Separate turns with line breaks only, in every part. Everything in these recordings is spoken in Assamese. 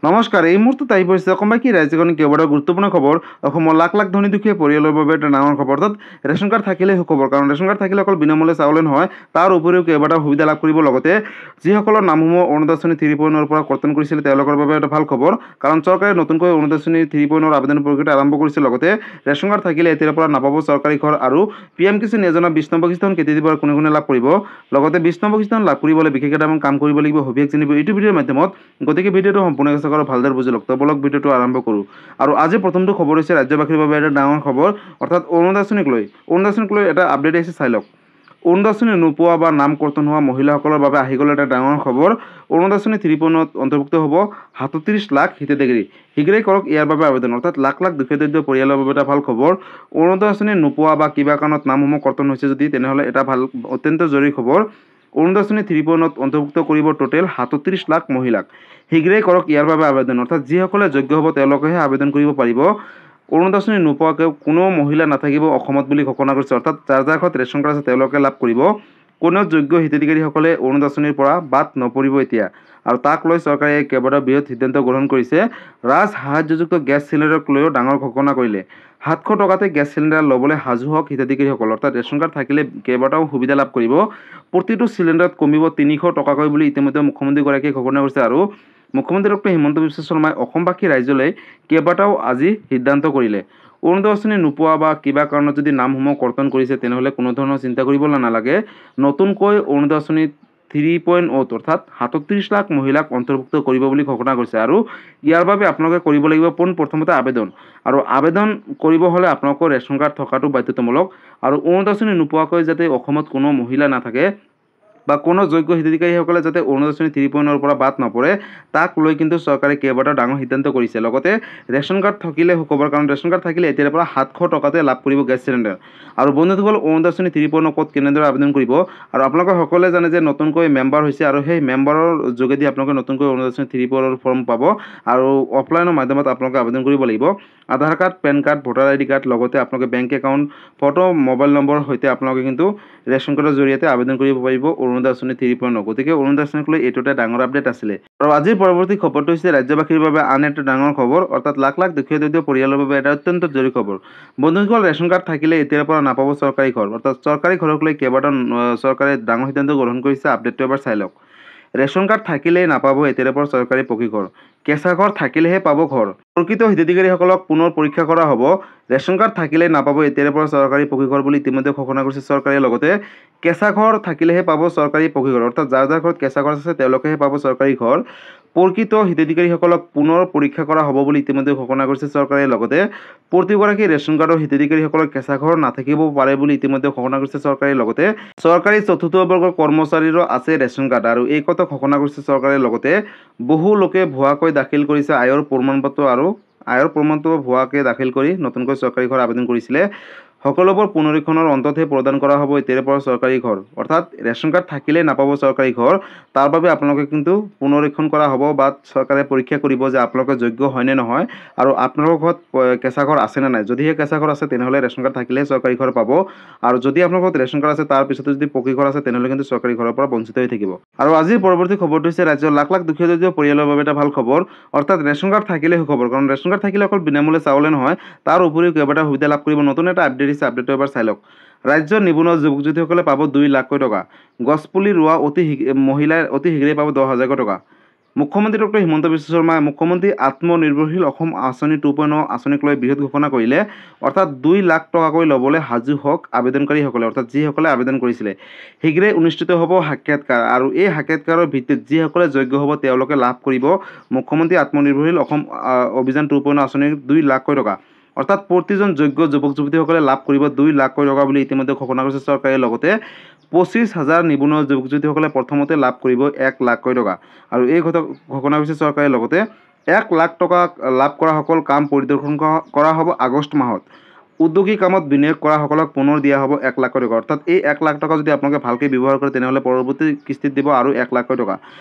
নমস্কাৰ। এই মুহূৰ্তত আহি পৰিছে অসমবাসী ৰাজ্যখনৰ কেইবাটাও গুৰুত্বপূৰ্ণ খবৰ। অসমৰ লাখ লাখ ধনী দুখীয়া পৰিয়ালৰ বাবে এটা ডাঙৰ খবৰ। অৰ্থাৎ ৰেচন কাৰ্ড থাকিলেই সুখবৰ, কাৰণ ৰেচন কাৰ্ড থাকিলে অকল বিনামূল্যে চাউলে নহয়, তাৰ উপৰিও কেইবাটাও সুবিধা লাভ কৰিব। লগতে যিসকলৰ নামসমূহ অৰুণোদয় আঁচনি 3.0 পৰা কৰ্তন কৰিছিল তেওঁলোকৰ বাবে এটা ভাল খবৰ, কাৰণ চৰকাৰে নতুনকৈ অৰুণোদয় আঁচনি 3.0 আবেদন প্ৰক্ৰিয়া আৰম্ভ কৰিছে। লগতে ৰেচন কাৰ্ড থাকিলে এতিয়াৰ পৰা নাপাব চৰকাৰী ঘৰ আৰু PM কিষাণ যোজনা 20 নম্বৰ কিস্তিখন কেতিয়া দিব আৰু কোনে কোনে লাভ কৰিব। লগতে 20 নম্বৰ কিস্তিখন লাভ কৰিবলৈ বিশেষ এটা কাম কৰিব লাগিব, সবিশেষ জানিব এইটো ভিডিঅ'ৰ মাধ্যমত। গতিকে ভিডিঅ'টো সম্পূৰ্ণ আৰু ভালদৰে বুজি লওক। বলক ভিডিঅ'টো আৰম্ভ কৰোঁ। আৰু আজি প্ৰথমটো খবৰ হৈছে ৰাজ্যবাসীৰ বাবে এটা ডাঙৰ খবৰ, অৰ্থাৎ অৰুণোদয় আঁচনিক লৈ এটা আপডেট আহিছে, চাই লওক। অৰুণোদয় আঁচনি নোপোৱা বা নাম কৰ্তন হোৱা মহিলাসকলৰ বাবে আহি গ'ল এটা ডাঙৰ খবৰ। অৰুণোদয় আঁচনি 3.0 অন্তৰ্ভুক্ত হ'ব 37 লাখ হিতাধিকাৰী। শীঘ্ৰেই কৰক ইয়াৰ বাবে আবেদন। অৰ্থাৎ লাখ লাখ দুখীয়া দৰিদ্ৰ পৰিয়ালৰ বাবে এটা ভাল খবৰ। অৰুণোদয় আঁচনি নোপোৱা বা কিবা কাৰণত নামসমূহ কৰ্তন হৈছে যদি তেনেহ'লে এটা ভাল অত্যন্ত জৰুৰী খবৰ। অৰুণোদয় আঁচনি 3.0 অন্তৰ্ভুক্ত কৰিব টোটেল 37 লাখ মহিলাক। শীঘ্ৰেই কৰক ইয়াৰ বাবে আবেদন। অৰ্থাৎ যিসকলে যোগ্য হ'ব তেওঁলোকেহে আবেদন কৰিব পাৰিব। অৰুণোদয় আঁচনি নোপোৱাকৈ কোনো মহিলা নাথাকিব অসমত বুলি ঘোষণা কৰিছে। অৰ্থাৎ যাৰ যাৰ ঘৰত ৰেচন কাৰ্ড আছে তেওঁলোকে লাভ কৰিব। কোনো যোগ্য হিতাধিকাৰীসকলে অৰুণোদয় আঁচনিৰ পৰা বাদ নপৰিব এতিয়া। আৰু তাক লৈ চৰকাৰে কেইবাটাও বৃহৎ সিদ্ধান্ত গ্ৰহণ কৰিছে। ৰাজ সাহায্যযুক্ত গেছ চিলিণ্ডাৰক লৈও ডাঙৰ ঘোষণা কৰিলে। 700 টকাতে গেছ চিলিণ্ডাৰ ল'বলৈ সাজু হওক হিতাধিকাৰীসকল। অৰ্থাৎ ৰেচন কাৰ্ড থাকিলে কেইবাটাও সুবিধা লাভ কৰিব। প্ৰতিটো চিলিণ্ডাৰত কমিব 300 টকাকৈ বুলি ইতিমধ্যে মুখ্যমন্ত্ৰীগৰাকীয়ে ঘোষণা কৰিছে। আৰু মুখ্যমন্ত্ৰী ডক্টৰ হিমন্ত বিশ্ব শৰ্মাই অসমবাসী ৰাইজলৈ কেইবাটাও আজি সিদ্ধান্ত কৰিলে। অৰুণোদয় আঁচনি নোপোৱা বা কিবা কাৰণত যদি নামসমূহ কৰ্তন কৰিছে তেনেহ'লে কোনো ধৰণৰ চিন্তা কৰিবলৈ নালাগে। নতুনকৈ অৰুণোদয় আঁচনি 3.0 অৰ্থাৎ 37 লাখ মহিলাক অন্তৰ্ভুক্ত কৰিব বুলি ঘোষণা কৰিছে। আৰু ইয়াৰ বাবে আপোনালোকে কৰিব লাগিব পোনপ্ৰথমতে আবেদন। আৰু আবেদন কৰিব হ'লে আপোনালোকৰ ৰেচন কাৰ্ড থকাটো বাধ্যতামূলক। আৰু অৰুণোদয় আঁচনি নোপোৱাকৈ যাতে অসমত কোনো মহিলা নাথাকে বা কোনো যোগ্য হিতাধিকাৰীসকলে যাতে অৰুণোদয় আঁচনি 3.0 পৰা বাদ নপৰে, তাক লৈ কিন্তু চৰকাৰে কেইবাটাও ডাঙৰ সিদ্ধান্ত কৰিছে। লগতে ৰেচন কাৰ্ড থাকিলে সুখবৰ, কাৰণ ৰেচন কাৰ্ড থাকিলে এতিয়াৰ পৰা 700 টকাতে লাভ কৰিব গেছ চিলিণ্ডাৰ। আৰু বন্ধুসকল, অৰুণোদয় আঁচনি 3.0 ক'ত কেনেদৰে আবেদন কৰিব, আৰু আপোনালোকে সকলোৱে জানে যে নতুনকৈ মেম্বাৰ হৈছে, আৰু সেই মেম্বাৰৰ যোগেদি আপোনালোকে নতুনকৈ অৰুণোদয় আঁচনি 3.0 ফৰ্ম পাব। আৰু অফলাইনৰ মাধ্যমত আপোনালোকে আবেদন কৰিব লাগিব। Aadhaar card, PAN card, voter ID card, লগতে আপোনালোকে বেংক একাউণ্ট, ফটো, মোবাইল নম্বৰৰ সৈতে আপোনালোকে কিন্তু ৰেচন কাৰ্ডৰ জৰিয়তে আবেদন কৰিব পাৰিব অৰুণোদয় আঁচনি 3.0। গতিকে অৰুণোদয় আঁচনিক লৈ এইটো এটা ডাঙৰ আপডেট আছিলে। আৰু আজিৰ পৰৱৰ্তী খবৰটো হৈছে ৰাজ্যবাসীৰ বাবে আন এটা ডাঙৰ খবৰ, অৰ্থাৎ লাখ লাখ দুখীয়া দৰিদ্ৰ পৰিয়ালৰ বাবে এটা অত্যন্ত জৰুৰী খবৰ। বন্ধুসকল, ৰেচন কাৰ্ড থাকিলে এতিয়াৰ পৰা নাপাব চৰকাৰী ঘৰ। অৰ্থাৎ চৰকাৰী ঘৰক লৈ কেইবাটাও চৰকাৰে ডাঙৰ সিদ্ধান্ত গ্ৰহণ কৰিছে। আপডেটটো এবাৰ চাই লওক। ৰেচন কাৰ্ড থাকিলেই নাপাব এতিয়াৰ পৰা চৰকাৰী পকী ঘৰ। কেঁচা ঘৰ থাকিলেহে পাব ঘৰ। প্ৰকৃত হিতাধিকাৰীসকলক পুনৰ পৰীক্ষা কৰা হ'ব। ৰেচন কাৰ্ড থাকিলেই নাপাব এতিয়াৰ পৰা চৰকাৰী পকী ঘৰ বুলি ইতিমধ্যে ঘোষণা কৰিছে চৰকাৰে। লগতে কেঁচা ঘৰ থাকিলেহে পাব চৰকাৰী পকী ঘৰ। অৰ্থাৎ যাৰ যাৰ ঘৰত কেঁচা ঘৰ আছে তেওঁলোকেহে পাব চৰকাৰী ঘৰ। প্ৰকৃত হিতাধিকাৰীসকলক পুনৰ পৰীক্ষা কৰা হ'ব বুলি ইতিমধ্যে ঘোষণা কৰিছে চৰকাৰে। লগতে প্ৰতিগৰাকী ৰেচন কাৰ্ডৰ হিতাধিকাৰীসকলৰ কেঁচা ঘৰ নাথাকিব পাৰে বুলি ইতিমধ্যে ঘোষণা কৰিছে চৰকাৰে। লগতে চৰকাৰী চতুৰ্থ বৰ্গৰ কৰ্মচাৰীৰো আছে ৰেচন কাৰ্ড, আৰু এই কথা ঘোষণা কৰিছে চৰকাৰে। লগতে বহু লোকে ভুৱাকৈ দাখিল কৰিছে আয়ৰ প্ৰমাণপত্ৰ, আৰু আয়ৰ প্ৰমাণপত্ৰ ভুৱাকৈ দাখিল কৰি নতুনকৈ চৰকাৰী ঘৰ আবেদন কৰিছিলে। সকলোবোৰ পুনৰীক্ষণৰ অন্ততহে প্ৰদান কৰা হ'ব এতিয়াৰ পৰা চৰকাৰী ঘৰ। অৰ্থাৎ ৰেচন কাৰ্ড থাকিলেই নাপাব চৰকাৰী ঘৰ, তাৰ বাবে আপোনালোকে কিন্তু পুনৰীক্ষণ কৰা হ'ব বা চৰকাৰে পৰীক্ষা কৰিব যে আপোনালোকে যোগ্য হয়নে নহয়, আৰু আপোনালোকৰ ঘৰত কেঁচা ঘৰ আছেনে নাই। যদিহে কেঁচা ঘৰ আছে তেনেহ'লে ৰেচন কাৰ্ড থাকিলেহে চৰকাৰী ঘৰ পাব, আৰু যদি আপোনালোকৰ ঘৰত ৰেচন কাৰ্ড আছে তাৰ পিছতো যদি পকী ঘৰ আছে তেনেহ'লে কিন্তু চৰকাৰী ঘৰৰ পৰা বঞ্চিত হৈ থাকিব। আৰু আজিৰ পৰৱৰ্তী খবৰটো হৈছে ৰাজ্যৰ লাখ লাখ দুখীয়া দৰিদ্ৰ পৰিয়ালৰ বাবে এটা ভাল খবৰ, অৰ্থাৎ ৰেচন কাৰ্ড থাকিলে সুখবৰ, কাৰণ ৰেচন কাৰ্ড থাকিলে অকল বিনামূল্যে চাউলে নহয়, তাৰ উপৰিও কেইবাটাও সুবিধা লাভ কৰিব। নতুন এটা আপডেট দিছে, আপডেটটো এবাৰ চাই লওক। ৰাজ্যৰ নিবনুৱা যুৱক যুৱতীসকলে পাব 2 লাখকৈ টকা। গছপুলি ৰোৱা মহিলাই অতি শীঘ্ৰেই পাব 10,000 টকা। মুখ্যমন্ত্ৰী ডক্টৰ হিমন্ত বিশ্ব শৰ্মাই মুখ্যমন্ত্ৰী আত্মনিৰ্ভৰশীল অসম আঁচনি 2.0 আঁচনিক লৈ বৃহৎ ঘোষণা কৰিলে। অৰ্থাৎ 2 লাখ টকাকৈ ল'বলৈ সাজু হওক আবেদনকাৰীসকলে, অৰ্থাৎ যিসকলে আবেদন কৰিছিলে। শীঘ্ৰেই অনুষ্ঠিত হ'ব সাক্ষাৎকাৰ, আৰু এই সাক্ষাৎকাৰৰ ভিত্তিত যিসকলে যোগ্য হ'ব তেওঁলোকে লাভ কৰিব মুখ্যমন্ত্ৰী আত্মনিৰ্ভৰশীল অসম অভিযান 2.0 আঁচনিৰ 2 লাখকৈ টকা। অৰ্থাৎ প্ৰতিজন যোগ্য যুৱক যুৱতীসকলে লাভ কৰিব 2 লাখকৈ টকা বুলি ইতিমধ্যে ঘোষণা কৰিছে চৰকাৰে। লগতে 25,000 নিবনুৱা যুৱক যুৱতীসকলে প্ৰথমতে লাভ কৰিব 1 লাখকৈ টকা, আৰু এই ঘোষণা কৰিছে চৰকাৰে। লগতে 1 লাখ টকা লাভ কৰাসকল কাম পৰিদৰ্শন কৰা হ'ব আগষ্ট মাহত। উদ্যোগী কামত বিনিয়োগ কৰাসকলক পুনৰ দিয়া হ'ব 1 লাখকৈ টকা। অৰ্থাৎ এই 1 লাখ টকা যদি আপোনালোকে ভালকৈ ব্যৱহাৰ কৰে তেনেহ'লে পৰৱৰ্তী কিস্তিত দিব আৰু 1 লাখকৈ টকা।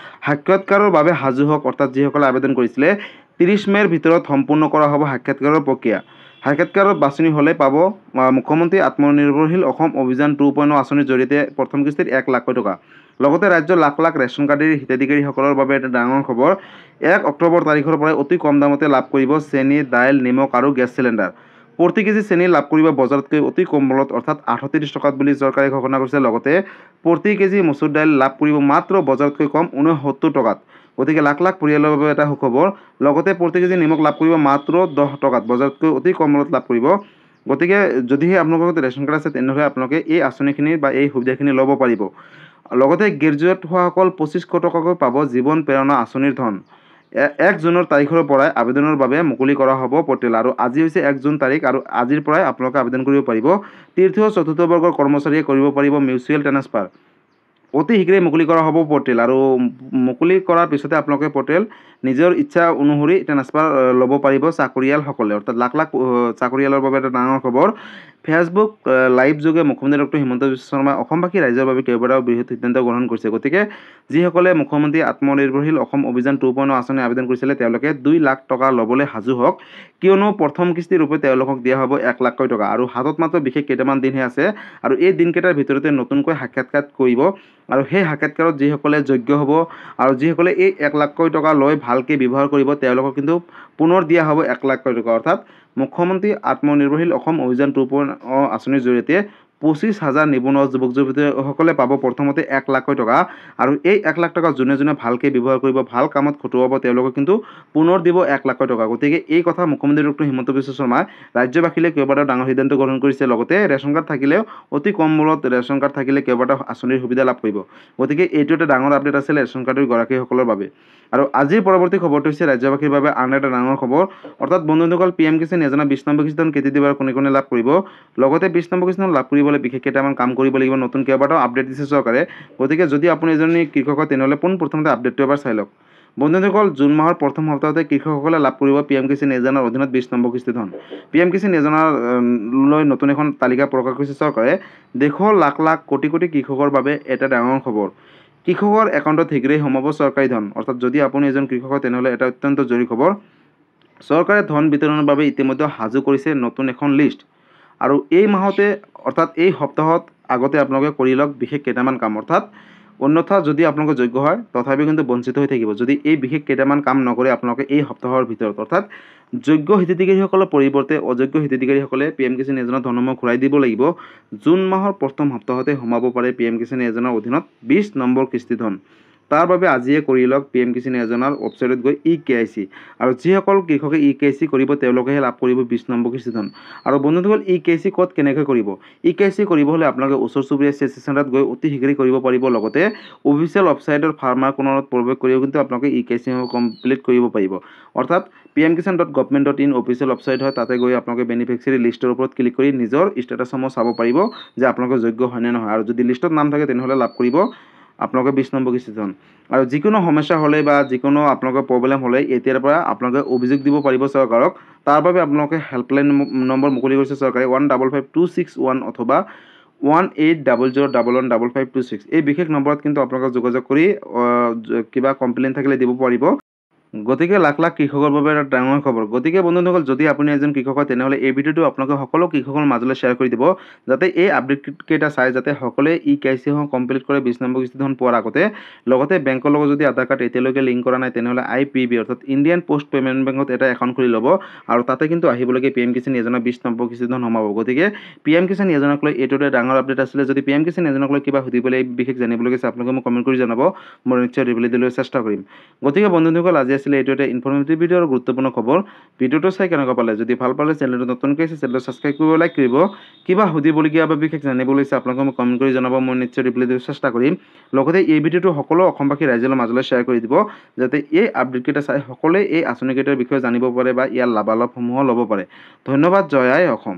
সাক্ষাৎকাৰৰ বাবে সাজু হওক, অৰ্থাৎ যিসকলে আবেদন কৰিছিলে 30 মে'ৰ ভিতৰত সম্পূৰ্ণ কৰা হ'ব সাক্ষাৎকাৰৰ প্ৰক্ৰিয়া। সাক্ষাৎকাৰত বাছনি হ'লে পাব মুখ্যমন্ত্ৰী আত্মনিৰ্ভৰশীল অসম অভিযান 2.0 আঁচনিৰ জৰিয়তে প্ৰথম কিস্তিত 1 লাখকৈ টকা। লগতে ৰাজ্যৰ লাখ লাখ ৰেচন কাৰ্ডৰ হিতাধিকাৰীসকলৰ বাবে এটা ডাঙৰ খবৰ। 1 অক্টোবৰ তাৰিখৰ পৰাই অতি কম দামতে লাভ কৰিব চেনি, দাইল, নিমখ আৰু গেছ চিলিণ্ডাৰ। প্ৰতি কেজি চেনি লাভ কৰিব বজাৰতকৈ অতি কম মূল্যত অৰ্থাৎ 38 টকাত বুলি চৰকাৰে ঘোষণা কৰিছে। লগতে প্ৰতি কেজি মচুৰ দাইল লাভ কৰিব মাত্ৰ বজাৰতকৈ কম 69 টকাত। গতিকে লাখ লাখ পৰিয়ালৰ বাবে এটা সুখবৰ। লগতে প্ৰতি কেজি নিমখ লাভ কৰিব মাত্ৰ 10 টকাত, বজাৰতকৈ অতি কম মূল্যত লাভ কৰিব। গতিকে যদিহে আপোনালোকৰ ৰেচন কাৰ্ড আছে তেনেহ'লে আপোনালোকে এই আঁচনিখিনি বা এই সুবিধাখিনি ল'ব পাৰিব। লগতে গ্ৰেজুৱেট হোৱাসকল 2500 টকাকৈ পাব জীৱন প্ৰেৰণা আঁচনিৰ ধন। 1 জুনৰ তাৰিখৰ পৰাই আবেদনৰ বাবে মুকলি কৰা হ'ব পৰ্টেল। আৰু আজি হৈছে 1 জুন তাৰিখ আৰু আজিৰ পৰাই আপোনালোকে আবেদন কৰিব পাৰিব। তৃতীয় চতুৰ্থ বৰ্গৰ কৰ্মচাৰীয়ে কৰিব পাৰিব মিউচুৱেল ট্ৰান্সফাৰ। অতি শীঘ্ৰেই মুকলি কৰা হ'ব পৰ্টেল আৰু মুকলি কৰাৰ পিছতে আপোনালোকে পৰ্টেল নিজৰ ইচ্ছা অনুসৰি ট্ৰান্সফাৰ ল'ব পাৰিব চাকৰিয়ালসকলে, অৰ্থাৎ লাখ লাখ চাকৰিয়ালৰ বাবে এটা ডাঙৰ খবৰ। ফেচবুক লাইভ যোগে মুখ্যমন্ত্ৰী ডক্টৰ হিমন্ত বিশ্ব শৰ্মাই অসমবাসী ৰাইজৰ বাবে কেইবাটাও বৃহৎ সিদ্ধান্ত গ্ৰহণ কৰিছে। গতিকে যিসকলে মুখ্যমন্ত্ৰী আত্মনিৰ্ভৰশীল অসম অভিযান 2.0 আঁচনি আবেদন কৰিছিলে তেওঁলোকে 2 লাখ টকা ল'বলৈ সাজু হওক, কিয়নো প্ৰথম কিস্তি ৰূপে তেওঁলোকক দিয়া হ'ব 1 লাখকৈ টকা। আৰু হাতত মাত্ৰ বিশেষ কেইটামান দিনহে আছে আৰু এই দিনকেইটাৰ ভিতৰতে নতুনকৈ সাক্ষাৎকাৰ কৰিব আৰু সেই সাক্ষাৎকাৰত যিসকলে যোগ্য হ'ব আৰু যিসকলে এই 1 লাখকৈ টকা লৈ ভালকৈ ব্যৱহাৰ কৰিব তেওঁলোকক কিন্তু পুনৰ দিয়া হ'ব 1 লাখকৈ টকা। অৰ্থাৎ মুখ্যমন্ত্ৰী আত্মনিৰ্ভৰশীল অসম অভিযান 2.0 আঁচনিৰ জৰিয়তে 25,000 নিবনুৱা যুৱক যুৱতীসকলে পাব প্ৰথমতে 1 লাখকৈ টকা আৰু এই 1 লাখ টকা যোনে যোনে ভালকৈ ব্যৱহাৰ কৰিব, ভাল কামত খটুৱাব তেওঁলোকক কিন্তু পুনৰ দিব 1 লাখকৈ টকা। গতিকে এই কথা মুখ্যমন্ত্ৰী ডক্টৰ হিমন্ত বিশ্ব শৰ্মাই ৰাজ্যবাসীলৈ কেইবাটাও ডাঙৰ সিদ্ধান্ত গ্ৰহণ কৰিছে। লগতে ৰেচন কাৰ্ড থাকিলেও অতি কম মূল্যত ৰেচন কাৰ্ড থাকিলে কেইবাটাও আঁচনিৰ সুবিধা লাভ কৰিব। গতিকে এইটো এটা ডাঙৰ আপডেট আছিল ৰেচন কাৰ্ডৰ গৰাকীসকলৰ বাবে। আৰু আজিৰ পৰৱৰ্তী খবৰটো হৈছে ৰাজ্যবাসীৰ বাবে আন এটা ডাঙৰ খবৰ। অৰ্থাৎ বন্ধুসকল, PM কিষাণ যোজনা 20 নম্বৰ কিস্তি ধন কেতিয়া দিব আৰু কোনে কোনে লাভ কৰিব। লগতে 20 নম্বৰ কিস্তি ধন লাভ কৰিবলৈ বিশেষ কেইটামান কাম কৰিব লাগিব, নতুন কেইবাটাও আপডেট দিছে চৰকাৰে। গতিকে যদি আপুনি এজনী কৃষক হয় তেনেহ'লে পোনপ্ৰথমতে আপডেটটো এবাৰ চাই লওক। বন্ধুসকল, জুন মাহৰ প্ৰথম সপ্তাহতে কৃষকসকলে লাভ কৰিব PM কিষাণ যোজনাৰ অধীনত 20 নম্বৰ কিস্তি ধন। PM কিষাণ যোজনাৰ লৈ নতুন এখন তালিকা প্ৰকাশ কৰিছে চৰকাৰে। দেশৰ লাখ লাখ কোটি কোটি কৃষকৰ বাবে এটা ডাঙৰ খবৰ। কৃষকৰ একাউণ্টত শীঘ্ৰেই সোমাব চৰকাৰী ধন। অৰ্থাৎ যদি আপুনি এজন কৃষক হয় তেনেহ'লে এটা অত্যন্ত জৰুৰী খবৰ। চৰকাৰে ধন বিতৰণৰ বাবে ইতিমধ্যে সাজু কৰিছে নতুন এখন লিষ্ট। আৰু এই মাহতে অৰ্থাৎ এই সপ্তাহত আগতে আপোনালোকে কৰি লওক বিশেষ কেইটামান কাম। অৰ্থাৎ অন্যথা যদি আপোনালোকে যোগ্য হয় তথাপিও কিন্তু বঞ্চিত হৈ থাকিব যদি এই বিশেষ কেইটামান কাম নকৰে আপোনালোকে এই সপ্তাহৰ ভিতৰত। অৰ্থাৎ যোগ্য হিতাধিকাৰীসকলৰ পৰিৱৰ্তে অযোগ্য হিতাধিকাৰীসকলে PM কিষাণ যোজনাৰ ধনসমূহ ঘূৰাই দিব লাগিব। জুন মাহৰ প্ৰথম সপ্তাহতে সোমাব পাৰে PM কিষাণ যোজনাৰ অধীনত 20 নম্বৰ কিস্তি ধন। তাৰ বাবে আজিয়ে কৰি লওক PM কিষাণ যোজনাৰ ৱেবছাইটত গৈ EKYC। আৰু যিসকল কৃষকে EKYC কৰিব তেওঁলোকেহে লাভ কৰিব 20 নম্বৰ কিস্তি ধন। আৰু বন্ধুসকল, EKYC ক'ত কেনেকৈ কৰিব? EKYC কৰিব হ'লে আপোনালোকে ওচৰ চুবুৰীয়া CSC চেণ্টাৰত গৈ অতি শীঘ্ৰেই কৰিব পাৰিব। লগতে অফিচিয়েল ৱেবছাইটৰ ফাৰ্মাৰ কৰ্ণাৰত প্ৰৱেশ কৰিও কিন্তু আপোনালোকে EKYC কমপ্লিট কৰিব পাৰিব। অৰ্থাৎ pmkisan.government.in অফিচিয়েল ৱেবছাইট হয়, তাতে গৈ আপোনালোকে বেনিফিচিয়াৰী লিষ্টৰ ওপৰত ক্লিক কৰি নিজৰ ষ্টেটাছসমূহ চাব পাৰিব যে আপোনালোকে যোগ্য হয় নে নহয়। আৰু যদি লিষ্টত নাম থাকে তেনেহ'লে লাভ কৰিব আপোনালোকে 20 নম্বৰ কিস্তি ধন। আৰু যিকোনো সমস্যা হ'লে বা যিকোনো আপোনালোকৰ প্ৰব্লেম হ'লে এতিয়াৰ পৰা আপোনালোকে অভিযোগ দিব পাৰিব চৰকাৰক। তাৰ বাবে আপোনালোকে হেল্পলাইন নম্বৰ মুকলি কৰিছে চৰকাৰে 155261 অথবা 1800115526। এই বিশেষ নম্বৰত কিন্তু আপোনালোকে যোগাযোগ কৰি কিবা কমপ্লেইন থাকিলে দিব পাৰিব। গতিকে লাখ লাখ কৃষকৰ বাবে এটা ডাঙৰ খবৰ। গতিকে বন্ধুসকল, যদি আপুনি এজন কৃষক হয় তেনেহ'লে এই ভিডিঅ'টো আপোনালোকে সকলো কৃষকৰ মাজলৈ শ্বেয়াৰ কৰি দিব, যাতে এই আপডেট কেইটা চাই যাতে সকলোৱে EKYC কমপ্লিট কৰে 20 নম্বৰ কিস্তি ধন পোৱাৰ আগতে। লগতে বেংকৰ লগত যদি আধাৰ কাৰ্ড এতিয়ালৈকে লিংক কৰা নাই তেনেহ'লে IPB অৰ্থাৎ ইণ্ডিয়ান পোষ্ট পে'মেণ্ট বেংকত এটা একাউণ্ট খুলি ল'ব আৰু তাতে কিন্তু আহিবলৈকে PM কিষাণ যোজনা 20 নম্বৰ কিস্তি ধন সোমাব। গতিকে PM কিষাণ যোজনাক লৈ এইটো এটা ডাঙৰ আপডেট আছিলে। যদি PM কিষাণ যোজনাক লৈ কিবা সুধিবলৈ বিশেষ জানিবলগীয়া আছে আপোনালোকে মোক কমেণ্ট কৰি জনাব, মই নিশ্চয় ৰিপ্লাই দিবলৈ চেষ্টা কৰিম। গতিকে বন্ধুসকল, আজি আছিলে এইটো এটা ইনফৰ্মেটিভ ভিডিঅ' আৰু গুৰুত্বপূৰ্ণ খবৰ। ভিডিঅ'টো চাই কেনেকুৱা পালে? যদি ভাল পালে চেনেলটো নতুনকৈ আছে চেনেলটো ছাবস্ক্ৰাইব কৰিব, লাইক কৰিব। কিবা সুধিবলগীয়া বা বিশেষ জানিবলৈ আছে আপোনালোকে মোক কমেণ্ট কৰি জনাব, মই নিশ্চয় ৰিপ্লাই দিবলৈ চেষ্টা কৰিম। লগতে এই ভিডিঅ'টো সকলো অসমবাসী ৰাইজৰ মাজলৈ শ্বেয়াৰ কৰি দিব, যাতে এই আপডেটকেইটা চাই সকলোৱে এই আঁচনিকেইটাৰ বিষয়ে জানিব পাৰে বা ইয়াৰ লাভালাভসমূহ ল'ব পাৰে। ধন্যবাদ। জয় আই অসম।